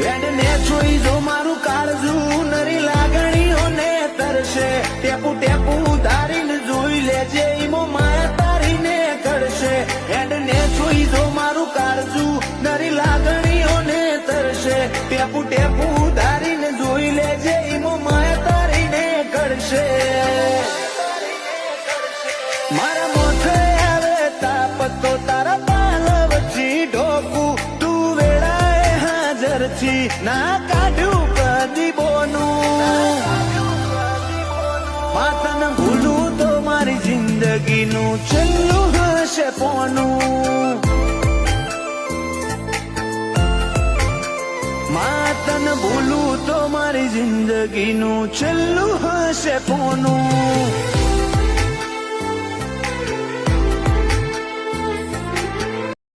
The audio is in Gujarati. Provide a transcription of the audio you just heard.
વેડને જોઈ જો મારું કાળજું નરી લાગણીઓને તરશે ટેપુ ટેપુ ધારીને જોઈ લેજે ઈમો માયા તારીને કરશે વેડને જોઈ જો મારું કાળજું નરી લાગણીઓને તરશે ટેપુ ટેપુ ધારીને જોઈ લેજે ઈમો માયા તારીને કરશે મારા મોઢે આવે તાપ તો તારા પાલવથી ઢોકું તું વેળાએ હાજરથી ના કાઢ્યું પ્રદીપોનું માતન ભૂલું તો મારી જિંદગીનું છેલ્લું હશે પોનું માતન ભૂલું તો મારી જિંદગીનું છેલ્લું હશે પોનું